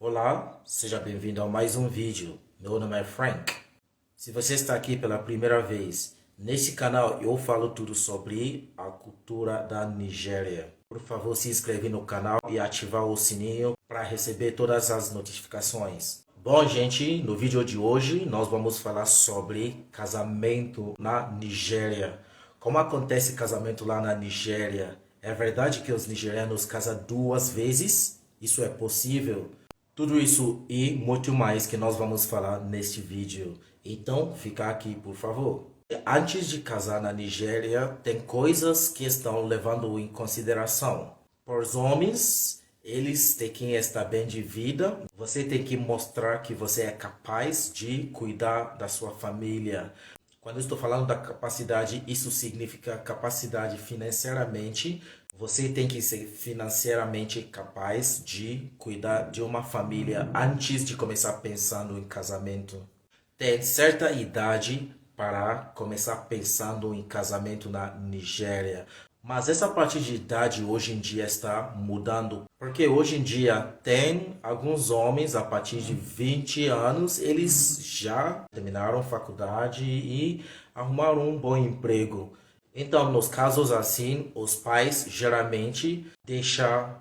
Olá, seja bem-vindo a mais um vídeo. Meu nome é Frank. Se você está aqui pela primeira vez, nesse canal eu falo tudo sobre a cultura da Nigéria. Por favor, se inscreve no canal e ativar o sininho para receber todas as notificações. Bom, gente, no vídeo de hoje nós vamos falar sobre casamento na Nigéria. Como acontece casamento lá na Nigéria? É verdade que os nigerianos casam duas vezes? Isso é possível? Tudo isso e muito mais que nós vamos falar neste vídeo. Então, fica aqui, por favor. Antes de casar na Nigéria, tem coisas que estão levando em consideração. Para os homens, eles têm que estar bem de vida. Você tem que mostrar que você é capaz de cuidar da sua família. Quando eu estou falando da capacidade, isso significa capacidade financeiramente. Você tem que ser financeiramente capaz de cuidar de uma família antes de começar pensando em casamento. Tem certa idade para começar pensando em casamento na Nigéria. Mas essa parte de idade hoje em dia está mudando, porque hoje em dia tem alguns homens a partir de 20 anos, eles já terminaram faculdade e arrumaram um bom emprego. Então, nos casos assim, os pais geralmente deixam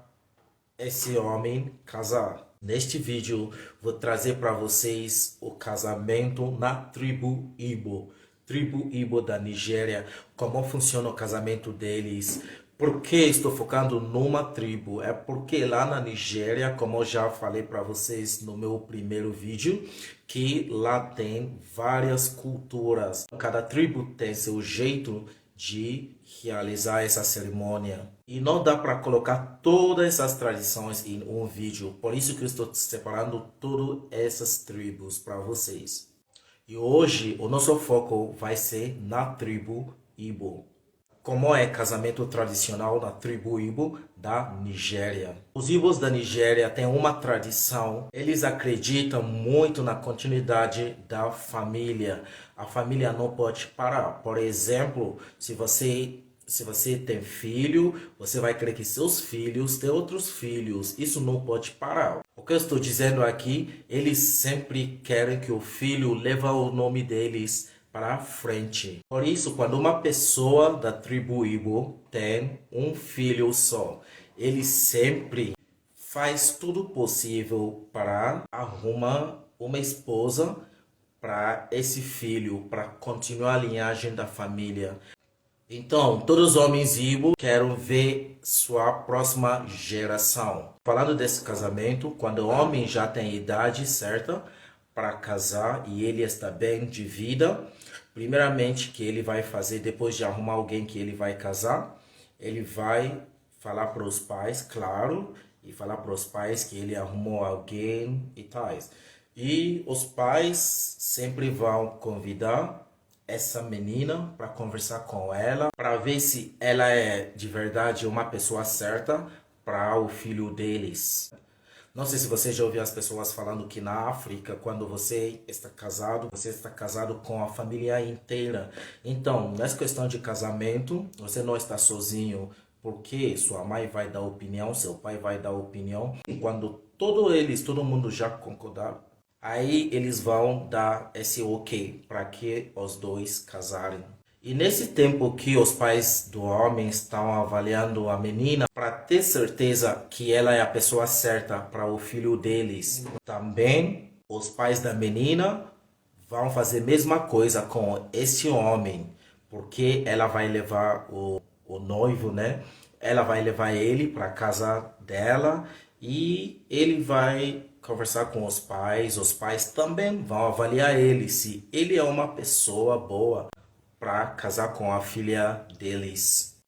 esse homem casar. Neste vídeo, vou trazer para vocês o casamento na tribo Igbo da Nigéria, como funciona o casamento deles. Por que estou focando numa tribo? É porque lá na Nigéria, como eu já falei para vocês no meu primeiro vídeo, que lá tem várias culturas. Cada tribo tem seu jeito de realizar essa cerimônia. E não dá para colocar todas essas tradições em um vídeo. Por isso que eu estou separando todas essas tribos para vocês. E hoje o nosso foco vai ser na tribo Igbo. Como é casamento tradicional na tribo Igbo da Nigéria. Os Igbos da Nigéria têm uma tradição, eles acreditam muito na continuidade da família. A família não pode parar. Por exemplo, se você tem filho, você vai querer que seus filhos tenham outros filhos. Isso não pode parar. O que eu estou dizendo aqui, eles sempre querem que o filho leve o nome deles para frente. Por isso, quando uma pessoa da tribo Igbo tem um filho só, ele sempre faz tudo possível para arrumar uma esposa para esse filho, para continuar a linhagem da família. Então, todos os homens Igbo querem ver sua próxima geração. Falando desse casamento, quando o homem já tem idade certa para casar e ele está bem de vida, primeiramente que ele vai fazer depois de arrumar alguém que ele vai casar, ele vai falar para os pais, claro, e falar para os pais que ele arrumou alguém e tais. E os pais sempre vão convidar essa menina para conversar com ela, para ver se ela é de verdade uma pessoa certa para o filho deles. Não sei se você já ouviu as pessoas falando que na África, quando você está casado com a família inteira. Então, nessa questão de casamento, você não está sozinho, porque sua mãe vai dar opinião, seu pai vai dar opinião. E quando todo mundo já concordar, aí eles vão dar esse ok para que os dois casarem. E nesse tempo que os pais do homem estão avaliando a menina para ter certeza que ela é a pessoa certa para o filho deles, também os pais da menina vão fazer a mesma coisa com esse homem, porque ela vai levar o noivo, né? Ela vai levar ele para a casa dela e ele vai conversar com os pais também vão avaliar ele se ele é uma pessoa boa para casar com a filha deles.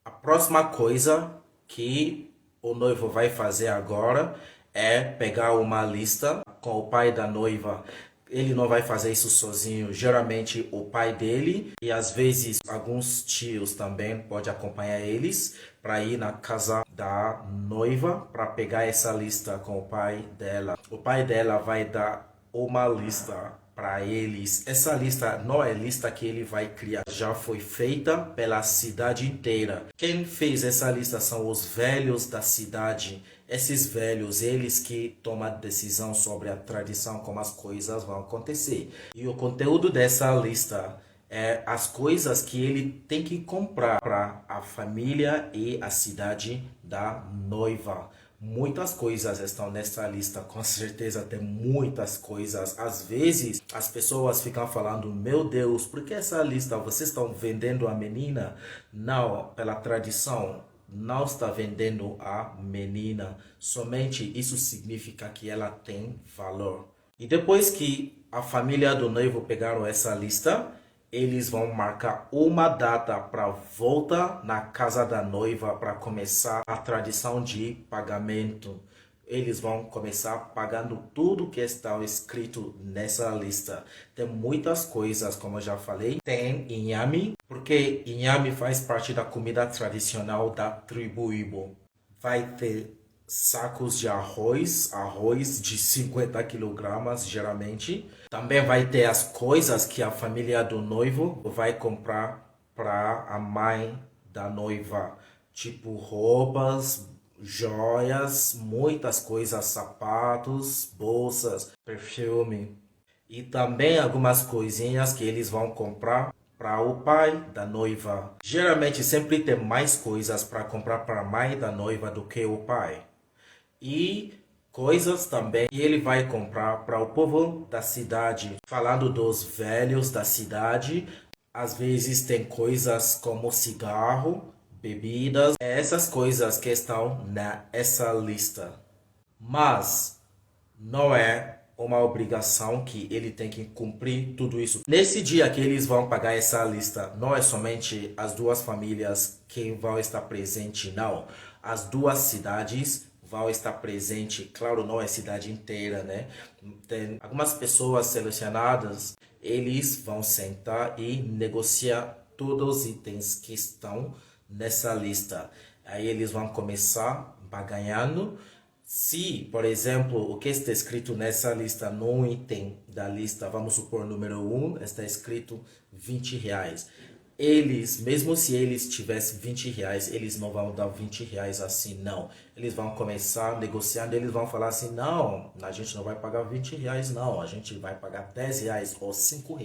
A próxima coisa que o noivo vai fazer agora é pegar uma lista com o pai da noiva. Ele não vai fazer isso sozinho. Geralmente o pai dele e às vezes alguns tios também pode acompanhar eles para ir na casa da noiva para pegar essa lista com o pai dela. O pai dela vai dar uma lista para eles. Essa lista não é lista que ele vai criar, já foi feita pela cidade inteira. Quem fez essa lista são os velhos da cidade. Esses velhos, eles que tomam a decisão sobre a tradição, como as coisas vão acontecer. E o conteúdo dessa lista é as coisas que ele tem que comprar para a família e a cidade da noiva. Muitas coisas estão nessa lista, com certeza tem muitas coisas. Às vezes as pessoas ficam falando: Meu Deus, por que essa lista? Vocês estão vendendo a menina? Não, pela tradição, não está vendendo a menina. Somente isso significa que ela tem valor. E depois que a família do noivo pegaram essa lista, eles vão marcar uma data para volta na casa da noiva para começar a tradição de pagamento. Eles vão começar pagando tudo que está escrito nessa lista. Tem muitas coisas, como eu já falei. Tem inhame, porque inhame faz parte da comida tradicional da tribo Igbo. Vai ter sacos de arroz de 50 quilogramas, geralmente. Também vai ter as coisas que a família do noivo vai comprar para a mãe da noiva, tipo roupas, joias, muitas coisas, sapatos, bolsas, perfume. E também algumas coisinhas que eles vão comprar para o pai da noiva. Geralmente sempre tem mais coisas para comprar para a mãe da noiva do que o pai. E coisas também que ele vai comprar para o povo da cidade. Falando dos velhos da cidade, às vezes tem coisas como cigarro, bebidas, essas coisas que estão nessa lista. Mas não é uma obrigação que ele tem que cumprir tudo isso. Nesse dia que eles vão pagar essa lista, não é somente as duas famílias que vão estar presentes, não. As duas cidades vão estar presentes. Claro, não é a cidade inteira, né? Tem algumas pessoas selecionadas, eles vão sentar e negociar todos os itens que estão nessa lista. Aí eles vão começar barganhando. Se, por exemplo, o que está escrito nessa lista, num item da lista, vamos supor, número 1, está escrito R$ 20. Eles, mesmo se eles tivessem R$ 20, eles não vão dar R$ 20 assim, não. Eles vão começar negociando, eles vão falar assim: não, a gente não vai pagar R$ 20, não, a gente vai pagar R$ 10 ou R$ 5.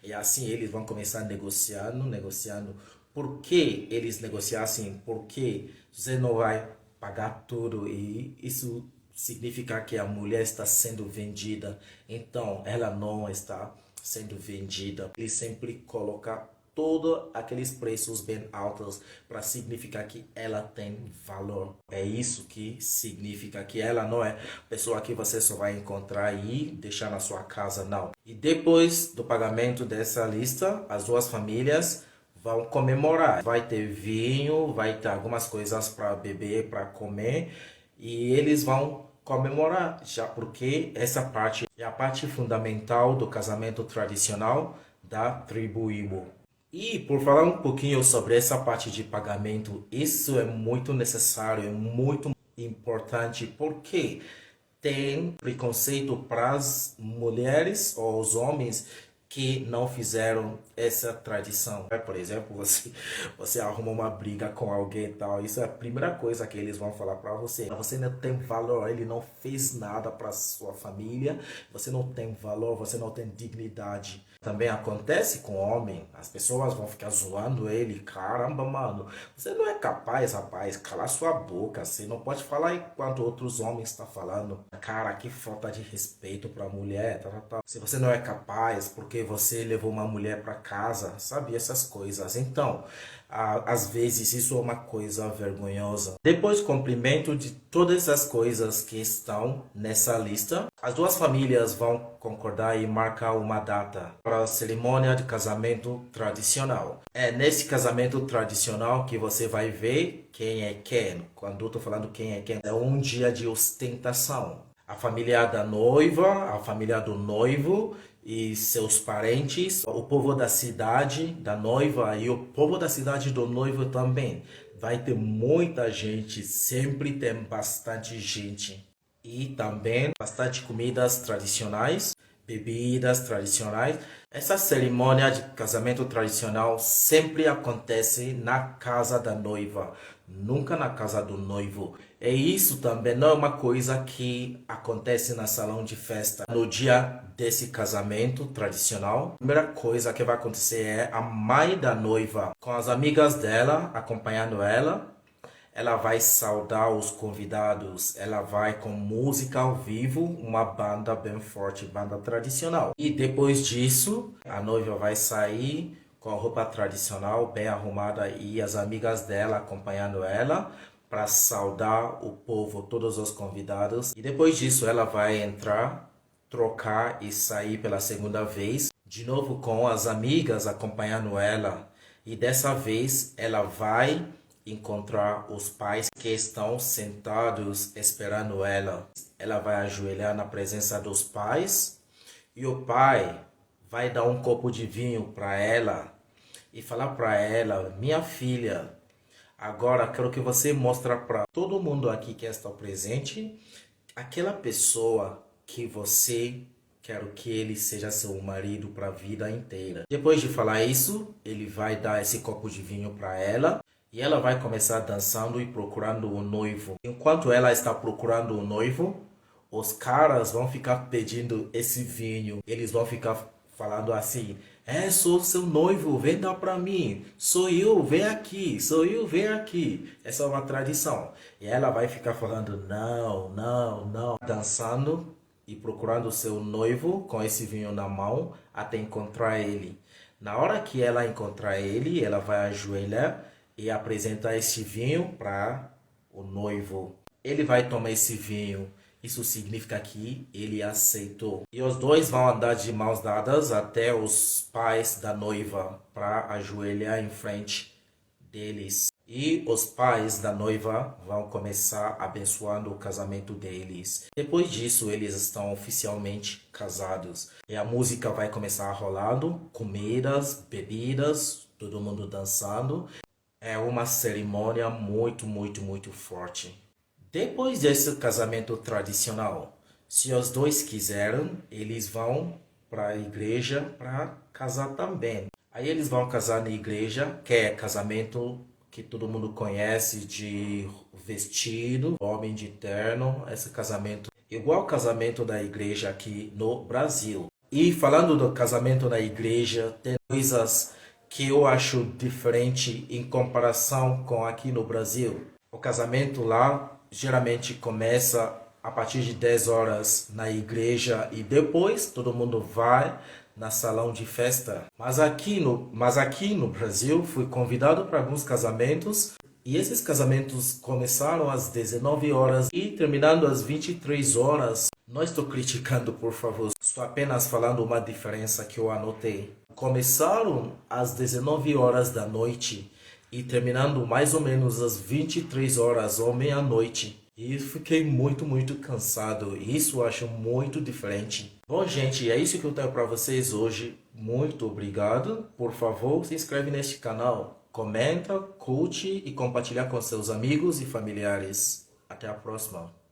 E assim eles vão começar negociando. Por que eles negociam assim? Porque você não vai pagar tudo e isso significa que a mulher está sendo vendida. Então, ela não está sendo vendida. Ele sempre coloca todos aqueles preços bem altos para significar que ela tem valor. É isso que significa que ela não é pessoa que você só vai encontrar e deixar na sua casa, não. E depois do pagamento dessa lista, as duas famílias vão comemorar. Vai ter vinho, vai ter algumas coisas para beber, para comer e eles vão comemorar, já porque essa parte é a parte fundamental do casamento tradicional da tribo Igbo. E por falar um pouquinho sobre essa parte de pagamento, isso é muito necessário, é muito importante, porque tem preconceito para as mulheres ou os homens que não fizeram essa tradição. Por exemplo, você arruma uma briga com alguém e tal, isso é a primeira coisa que eles vão falar para você. Você não tem valor, ele não fez nada para sua família, você não tem valor, você não tem dignidade. Também acontece com o homem, as pessoas vão ficar zoando ele. Caramba, mano, você não é capaz, rapaz, calar sua boca, você não pode falar enquanto outros homens estão falando. Cara, que falta de respeito pra mulher, tal, tal, tal. Se você não é capaz, porque você levou uma mulher pra casa, sabe, essas coisas. Então, às vezes isso é uma coisa vergonhosa. Depois do cumprimento de todas as coisas que estão nessa lista, as duas famílias vão concordar e marcar uma data para a cerimônia de casamento tradicional. É nesse casamento tradicional que você vai ver quem é quem. Quando eu estou falando quem é quem, é um dia de ostentação. A família da noiva, a família do noivo e seus parentes, o povo da cidade da noiva e o povo da cidade do noivo também. Vai ter muita gente, sempre tem bastante gente. E também bastante comidas tradicionais, bebidas tradicionais. Essa cerimônia de casamento tradicional sempre acontece na casa da noiva. nunca na casa do noivo. E isso também não é uma coisa que acontece na salão de festa. No dia desse casamento tradicional, a primeira coisa que vai acontecer é a mãe da noiva, com as amigas dela, acompanhando ela vai saudar os convidados, ela vai com música ao vivo, uma banda bem forte, banda tradicional. E depois disso, a noiva vai sair com a roupa tradicional, bem arrumada, e as amigas dela acompanhando ela para saudar o povo, todos os convidados. E depois disso, ela vai entrar, trocar e sair pela segunda vez, de novo com as amigas acompanhando ela. E dessa vez, ela vai encontrar os pais que estão sentados esperando ela. Ela vai ajoelhar na presença dos pais e o pai vai dar um copo de vinho para ela e falar para ela: minha filha, agora quero que você mostre para todo mundo aqui que está presente aquela pessoa que você quero que ele seja seu marido para a vida inteira. Depois de falar isso, ele vai dar esse copo de vinho para ela. E ela vai começar dançando e procurando o noivo. Enquanto ela está procurando o noivo, os caras vão ficar pedindo esse vinho. Eles vão ficar falando assim: sou seu noivo, vem dar pra mim. Sou eu, vem aqui. Sou eu, vem aqui. Essa é uma tradição. E ela vai ficar falando: não, não, não. Dançando e procurando o seu noivo com esse vinho na mão até encontrar ele. Na hora que ela encontrar ele, ela vai ajoelhar e apresenta esse vinho para o noivo. Ele vai tomar esse vinho. Isso significa que ele aceitou. E os dois vão andar de mãos dadas até os pais da noiva para ajoelhar em frente deles. E os pais da noiva vão começar abençoando o casamento deles. Depois disso, eles estão oficialmente casados. E a música vai começar rolando, comidas, bebidas, todo mundo dançando. É uma cerimônia muito, muito, muito forte. Depois desse casamento tradicional, se os dois quiserem, eles vão para a igreja para casar também. Aí eles vão casar na igreja, que é casamento que todo mundo conhece, de vestido, homem de terno, esse casamento igual ao casamento da igreja aqui no Brasil. E falando do casamento na igreja, tem coisas que eu acho diferente em comparação com aqui no Brasil. O casamento lá geralmente começa a partir de 10 horas na igreja e depois todo mundo vai na salão de festa. Mas aqui no Brasil fui convidado para alguns casamentos e esses casamentos começaram às 19 horas e terminando às 23 horas. Não estou criticando, por favor. Estou apenas falando uma diferença que eu anotei. Começaram às 19 horas da noite e terminando mais ou menos às 23 horas ou meia-noite. E fiquei muito, muito cansado. Isso eu acho muito diferente. Bom, gente, é isso que eu tenho para vocês hoje. Muito obrigado. Por favor, se inscreve neste canal. Comenta, curte e compartilha com seus amigos e familiares. Até a próxima.